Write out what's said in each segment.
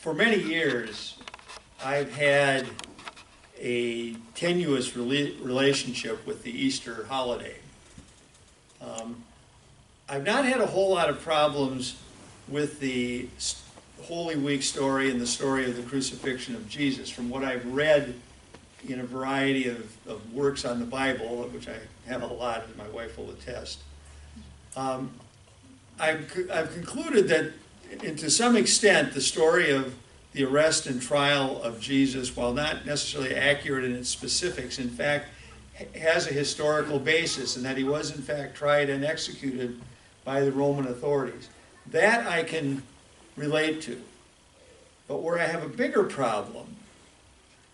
For many years, I've had a tenuous relationship with the Easter holiday. I've not had a whole lot of problems with the Holy Week story and the story of the crucifixion of Jesus. From what I've read in a variety of works on the Bible, which I have a lot, and my wife will attest, I've concluded that, and to some extent, the story of the arrest and trial of Jesus, while not necessarily accurate in its specifics, in fact, has a historical basis, and that he was, in fact, tried and executed by the Roman authorities. That I can relate to. But where I have a bigger problem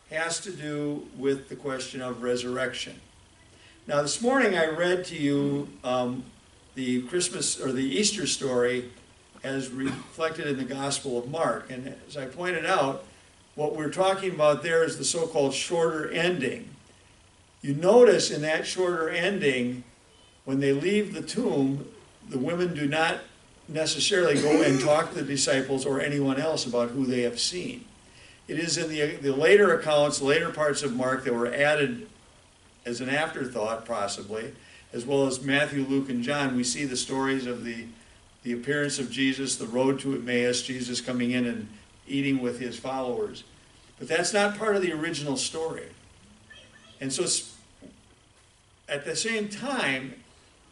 has to do with the question of resurrection. Now, this morning I read to you the Christmas or the Easter story as reflected in the Gospel of Mark. And as I pointed out, what we're talking about there is the so-called shorter ending. You notice in that shorter ending, when they leave the tomb, the women do not necessarily go and talk to the disciples or anyone else about who they have seen. It is in the later accounts, later parts of Mark that were added as an afterthought, possibly, as well as Matthew, Luke, and John. We see the stories of the appearance of Jesus, the road to Emmaus, Jesus coming in and eating with his followers. But that's not part of the original story. And so at the same time,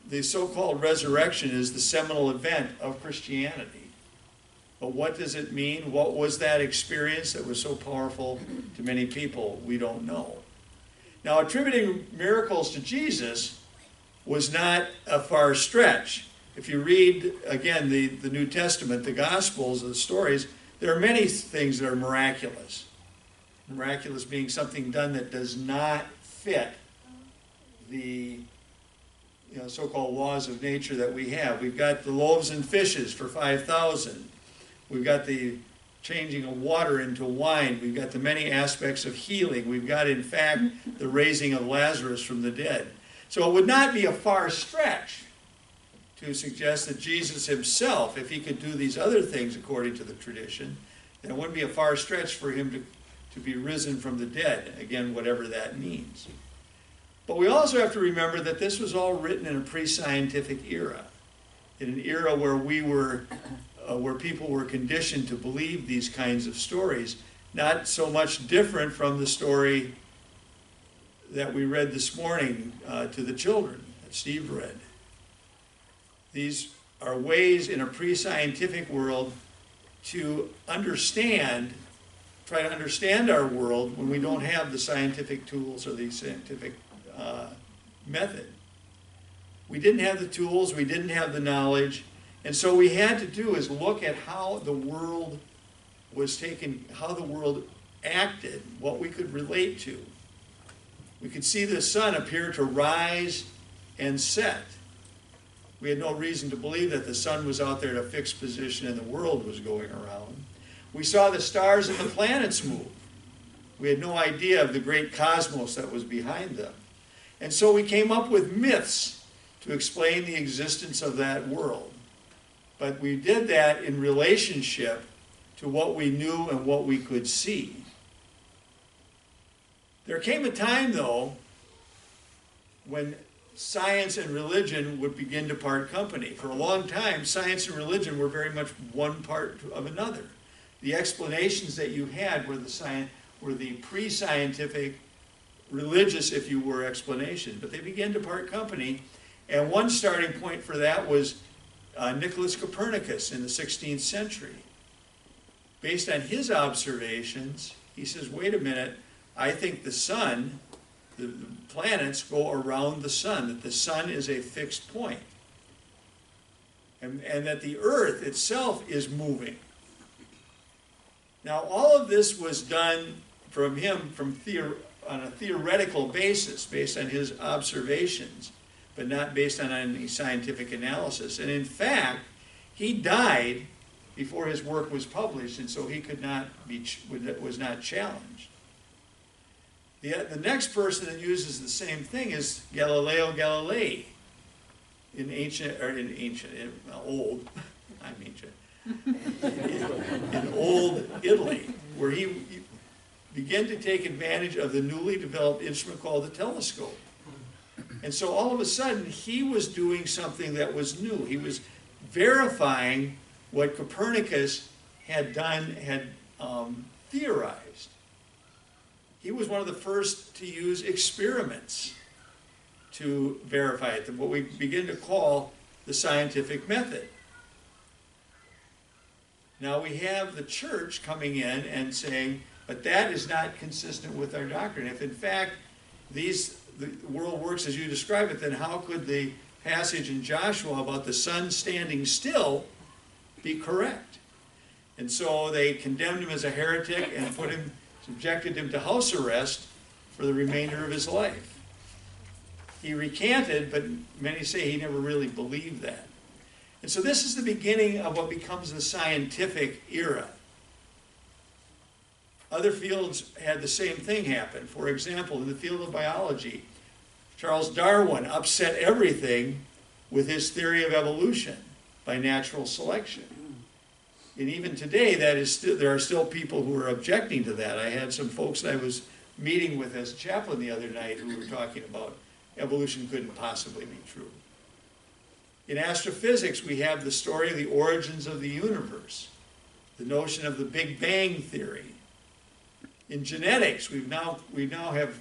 the so-called resurrection is the seminal event of Christianity. But what does it mean? What was that experience that was so powerful to many people? We don't know. Now, attributing miracles to Jesus was not a far stretch. If you read, again, the New Testament, the Gospels, the stories, there are many things that are miraculous. Miraculous being something done that does not fit the so-called laws of nature that we have. We've got the loaves and fishes for 5,000. We've got the changing of water into wine. We've got the many aspects of healing. We've got, in fact, the raising of Lazarus from the dead. So it would not be a far stretch to suggest that Jesus himself, if he could do these other things according to the tradition, then it wouldn't be a far stretch for him to be risen from the dead. Again, whatever that means. But we also have to remember that this was all written in a pre-scientific era, in an era where where people were conditioned to believe these kinds of stories, not so much different from the story that we read this morning to the children, that Steve read. These are ways in a pre-scientific world to try to understand our world when we don't have the scientific tools or the scientific method. We didn't have the tools, we didn't have the knowledge, and so we had to do is look at how the world was taken, how the world acted, what we could relate to. We could see the sun appear to rise and set. We had no reason to believe that the sun was out there at a fixed position and the world was going around. We saw the stars and the planets move. We had no idea of the great cosmos that was behind them. And so we came up with myths to explain the existence of that world. But we did that in relationship to what we knew and what we could see. There came a time, though, when science and religion would begin to part company. For a long time, science and religion were very much one part of another. The explanations that you had were the pre-scientific, religious, if you were, explanations. But they began to part company, and one starting point for that was Nicholas Copernicus in the 16th century. Based on his observations, he says, wait a minute, I think the sun, the planets go around the sun, that the sun is a fixed point, and that the earth itself is moving. Now, all of this was done from him on a theoretical basis, based on his observations, but not based on any scientific analysis. And in fact, he died before his work was published, and so he was not challenged. The next person that uses the same thing is Galileo Galilei, old, I'm ancient, in old Italy, where he began to take advantage of the newly developed instrument called the telescope. And so all of a sudden, he was doing something that was new. He was verifying what Copernicus had done, had theorized. He was one of the first to use experiments to verify it, what we begin to call the scientific method. Now we have the church coming in and saying, but that is not consistent with our doctrine. If in fact the world works as you describe it, then how could the passage in Joshua about the sun standing still be correct? And so they condemned him as a heretic and subjected him to house arrest for the remainder of his life. He recanted, but many say he never really believed that. And so this is the beginning of what becomes the scientific era. Other fields had the same thing happen. For example, in the field of biology, Charles Darwin upset everything with his theory of evolution by natural selection. And even today, there are still people who are objecting to that. I had some folks that I was meeting with as a chaplain the other night who were talking about evolution couldn't possibly be true. In astrophysics, we have the story of the origins of the universe, the notion of the Big Bang theory. In genetics, we now have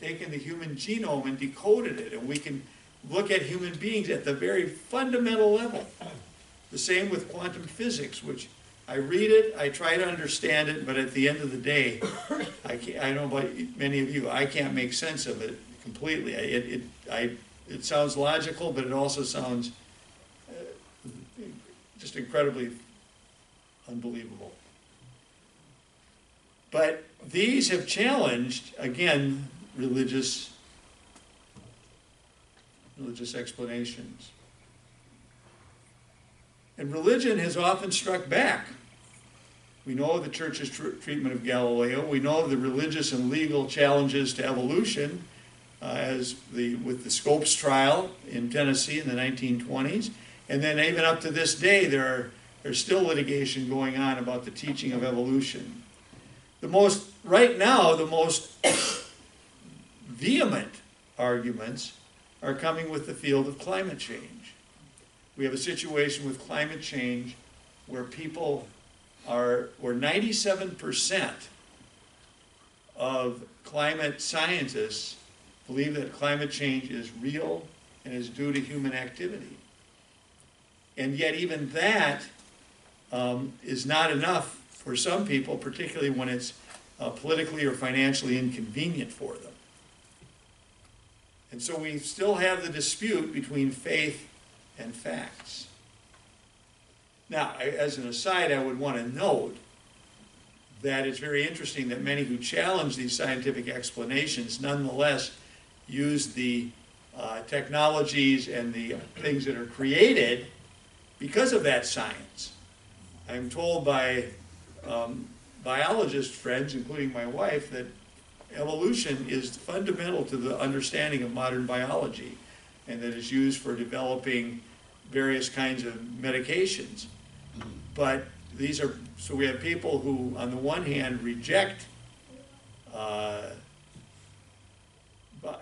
taken the human genome and decoded it, and we can look at human beings at the very fundamental level. The same with quantum physics, which I read it, I try to understand it, but at the end of the day, I don't know about many of you, I can't make sense of it completely. It sounds logical, but it also sounds just incredibly unbelievable. But these have challenged, again, religious explanations. And religion has often struck back. We know the church's treatment of Galileo. We know the religious and legal challenges to evolution, with the Scopes trial in Tennessee in the 1920s. And then even up to this day, there's still litigation going on about the teaching of evolution. Right now, the most vehement arguments are coming with the field of climate change. We have a situation with climate change where 97% of climate scientists believe that climate change is real and is due to human activity. And yet even that is not enough for some people, particularly when it's politically or financially inconvenient for them. And so we still have the dispute between faith and facts. Now, as an aside, I would want to note that it's very interesting that many who challenge these scientific explanations nonetheless use the technologies and the things that are created because of that science. I'm told by biologist friends, including my wife, that evolution is fundamental to the understanding of modern biology, and that it's used for developing various kinds of medications. But so we have people who, on the one hand, reject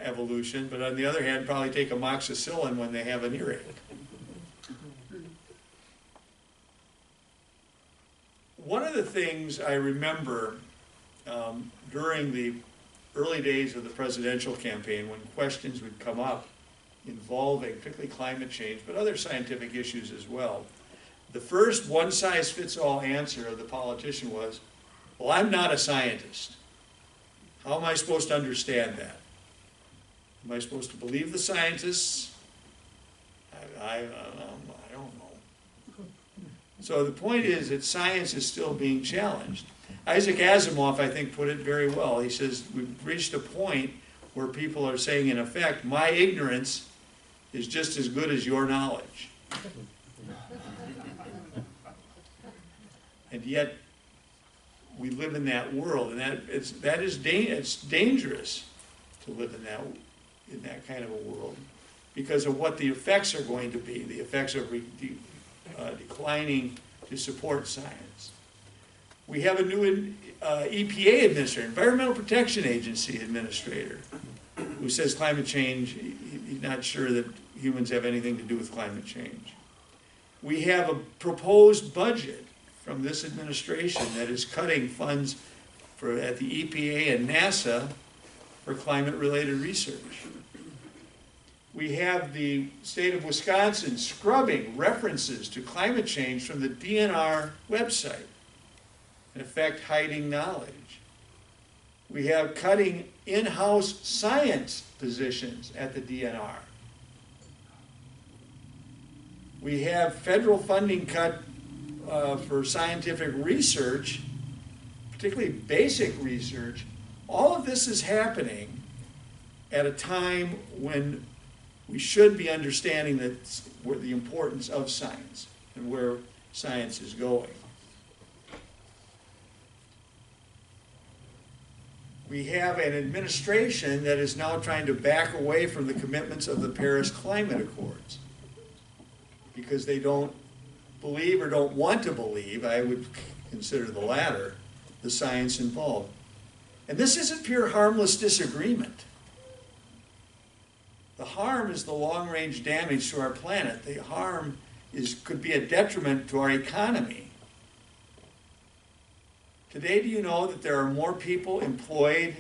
evolution, but on the other hand, probably take amoxicillin when they have an earache. One of the things I remember during the early days of the presidential campaign, when questions would come up involving particularly climate change, but other scientific issues as well, the first one-size-fits-all answer of the politician was, well, I'm not a scientist. How am I supposed to understand that? Am I supposed to believe the scientists? I don't know. So the point is that science is still being challenged. Isaac Asimov, I think, put it very well. He says, we've reached a point where people are saying, in effect, my ignorance is just as good as your knowledge. And yet, we live in that world, and it's dangerous to live in that kind of a world because of what the effects are going to be, the effects of declining to support science. We have a new EPA administrator, Environmental Protection Agency administrator, who says climate change, he's not sure that humans have anything to do with climate change. We have a proposed budget from this administration that is cutting funds at the EPA and NASA for climate-related research. We have the state of Wisconsin scrubbing references to climate change from the DNR website, in effect hiding knowledge. We have cutting in-house science positions at the DNR. We have federal funding cut for scientific research, particularly basic research. All of this is happening at a time when we should be understanding the importance of science and where science is going. We have an administration that is now trying to back away from the commitments of the Paris Climate Accords because they don't believe or don't want to believe, I would consider the latter, the science involved. And this isn't pure harmless disagreement. The harm is the long-range damage to our planet. The harm could be a detriment to our economy. Today, do you know that there are more people employed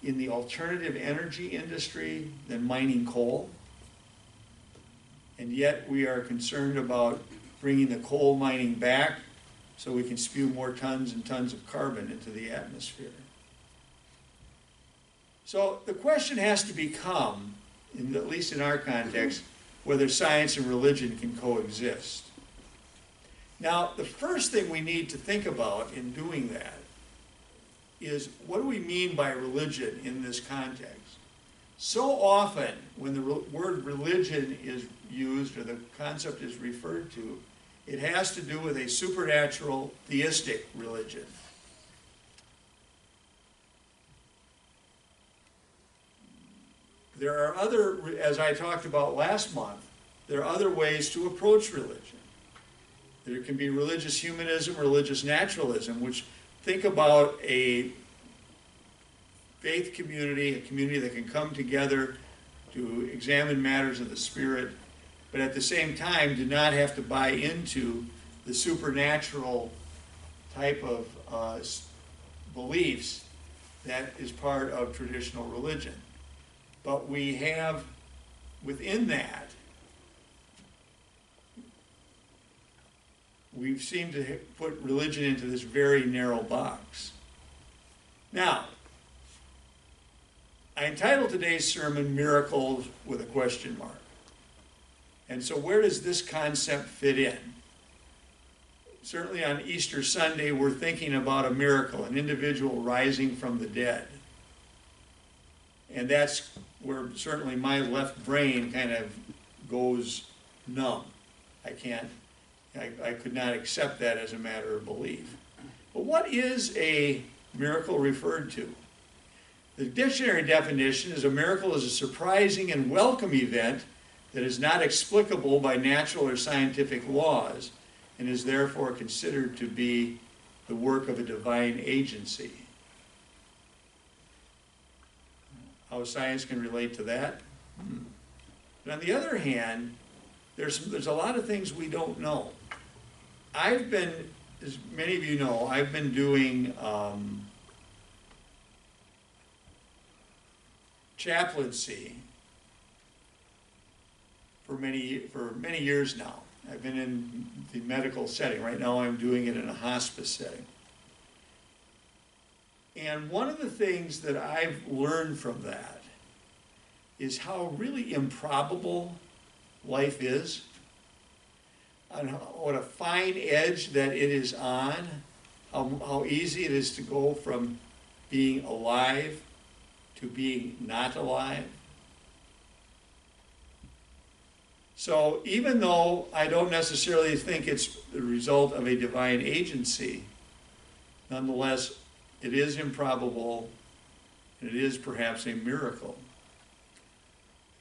in the alternative energy industry than mining coal? And yet we are concerned about bringing the coal mining back so we can spew more tons and tons of carbon into the atmosphere. So the question has to become, at least in our context, whether science and religion can coexist. Now, the first thing we need to think about in doing that is, what do we mean by religion in this context? So often, when the word religion is used or the concept is referred to, it has to do with a supernatural, theistic religion. There are other, as I talked about last month, there are other ways to approach religion. There can be religious humanism, religious naturalism, which think about a faith community, a community that can come together to examine matters of the spirit, but at the same time do not have to buy into the supernatural type of beliefs that is part of traditional religion. But we have, within that, we've seemed to put religion into this very narrow box. Now, I entitled today's sermon, Miracles with a question mark. And so where does this concept fit in? Certainly on Easter Sunday, we're thinking about a miracle, an individual rising from the dead. And that's where certainly my left brain kind of goes numb. I could not accept that as a matter of belief. But what is a miracle referred to? The dictionary definition is a miracle is a surprising and welcome event that is not explicable by natural or scientific laws and is therefore considered to be the work of a divine agency. How science can relate to that? But on the other hand, there's a lot of things we don't know. I've been, as many of you know, I've been doing chaplaincy for many years now. I've been in the medical setting. Right now I'm doing it in a hospice setting. And one of the things that I've learned from that is how really improbable life is, on what a fine edge that it is on, how easy it is to go from being alive to being not alive. So even though I don't necessarily think it's the result of a divine agency, nonetheless, it is improbable, and it is perhaps a miracle.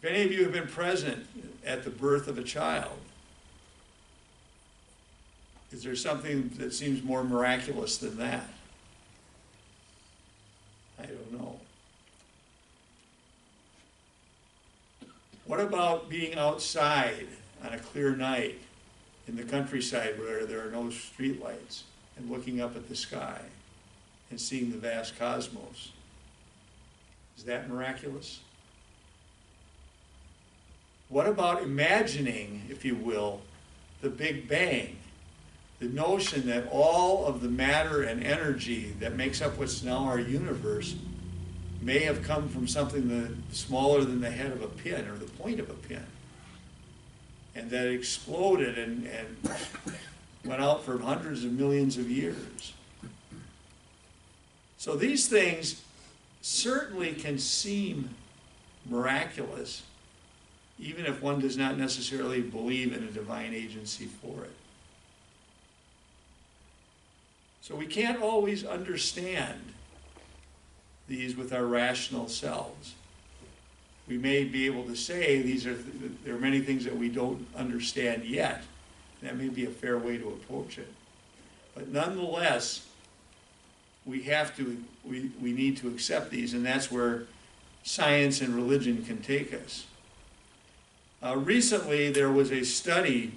If any of you have been present at the birth of a child, Is there something that seems more miraculous than that? I don't know. What about being outside on a clear night in the countryside where there are no streetlights and looking up at the sky and seeing the vast cosmos? Is that miraculous? What about imagining, if you will, the Big Bang? The notion that all of the matter and energy that makes up what's now our universe may have come from something smaller than the head of a pin or the point of a pin. And that it exploded and went out for hundreds of millions of years. So these things certainly can seem miraculous, even if one does not necessarily believe in a divine agency for it. So we can't always understand these with our rational selves. We may be able to say there are many things that we don't understand yet. That may be a fair way to approach it. But nonetheless, we need to accept these, and that's where science and religion can take us. Recently, there was a study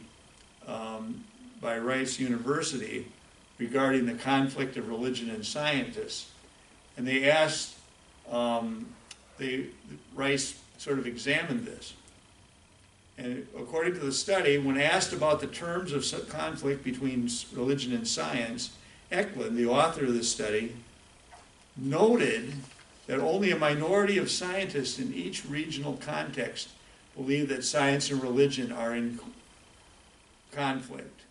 by Rice University regarding the conflict of religion and scientists. And they asked, Rice sort of examined this. And according to the study, when asked about the terms of conflict between religion and science, Eklund, the author of this study, noted that only a minority of scientists in each regional context believe that science and religion are in conflict.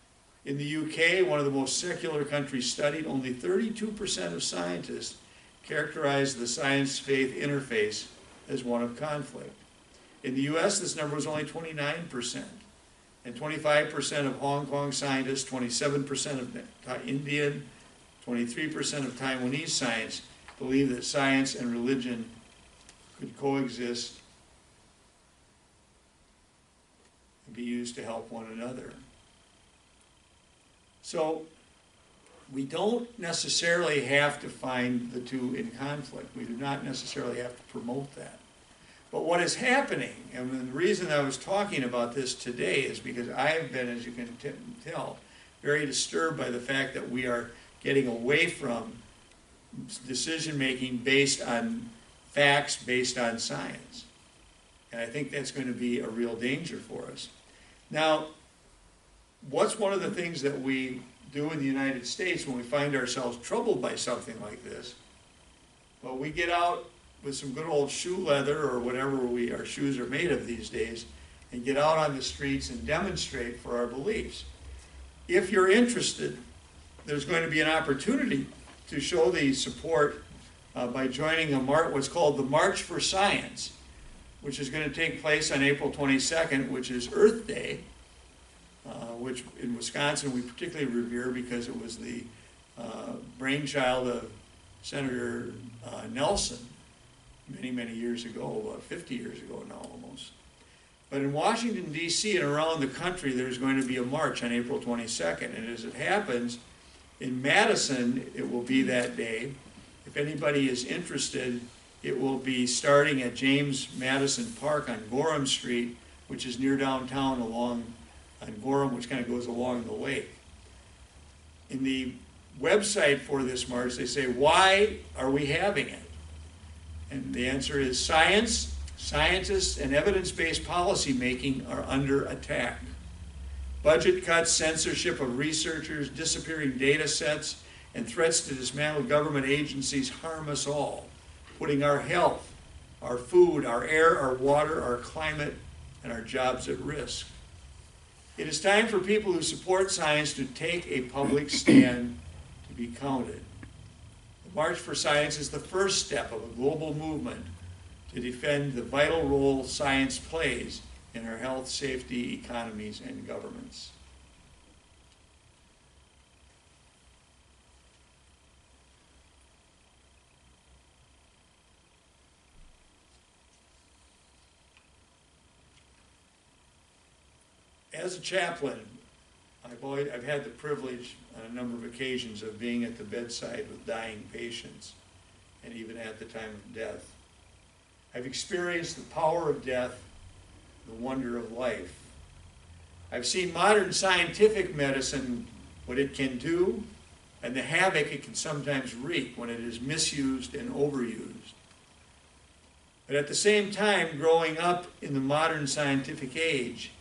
In the UK, one of the most secular countries studied, only 32% of scientists characterized the science-faith interface as one of conflict. In the US, this number was only 29%, and 25% of Hong Kong scientists, 27% of Indian, 23% of Taiwanese science believe that science and religion could coexist and be used to help one another. So we don't necessarily have to find the two in conflict. We do not necessarily have to promote that. But what is happening, and the reason I was talking about this today is because I have been, as you can tell, very disturbed by the fact that we are getting away from decision-making based on facts, based on science. And I think that's going to be a real danger for us. Now, what's one of the things that we do in the United States when we find ourselves troubled by something like this? Well, we get out with some good old shoe leather or whatever our shoes are made of these days and get out on the streets and demonstrate for our beliefs. If you're interested, there's going to be an opportunity to show the support by joining what's called the March for Science, which is going to take place on April 22nd, which is Earth Day, which in Wisconsin we particularly revere because it was the brainchild of Senator Nelson many, many years ago, about 50 years ago now almost. But in Washington, D.C. and around the country, there's going to be a march on April 22nd. And as it happens, in Madison, it will be that day. If anybody is interested, it will be starting at James Madison Park on Gorham Street, which is near downtown on Gorham, which kind of goes along the lake. In the website for this march, they say, why are we having it? And the answer is science, scientists, and evidence-based policy making are under attack. Budget cuts, censorship of researchers, disappearing data sets, and threats to dismantle government agencies harm us all, putting our health, our food, our air, our water, our climate, and our jobs at risk. It is time for people who support science to take a public stand to be counted. The March for Science is the first step of a global movement to defend the vital role science plays in our health, safety, economies, and governments. As a chaplain, I've had the privilege on a number of occasions of being at the bedside with dying patients, and even at the time of death. I've experienced the power of death, the wonder of life. I've seen modern scientific medicine, what it can do, and the havoc it can sometimes wreak when it is misused and overused. But at the same time, growing up in the modern scientific age,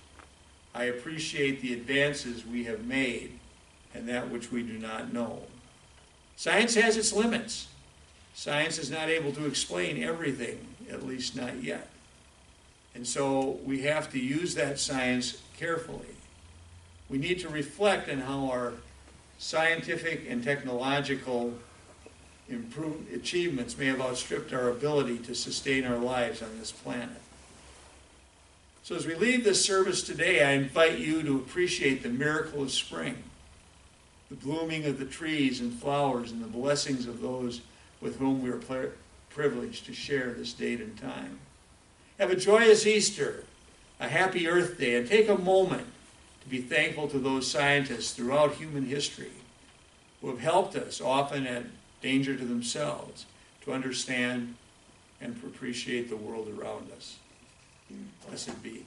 I appreciate the advances we have made and that which we do not know. Science has its limits. Science is not able to explain everything, at least not yet. And so we have to use that science carefully. We need to reflect on how our scientific and technological achievements may have outstripped our ability to sustain our lives on this planet. So as we leave this service today, I invite you to appreciate the miracle of spring, the blooming of the trees and flowers, and the blessings of those with whom we are privileged to share this date and time. Have a joyous Easter, a happy Earth Day, and take a moment to be thankful to those scientists throughout human history who have helped us, often at danger to themselves, to understand and appreciate the world around us. Blessed be.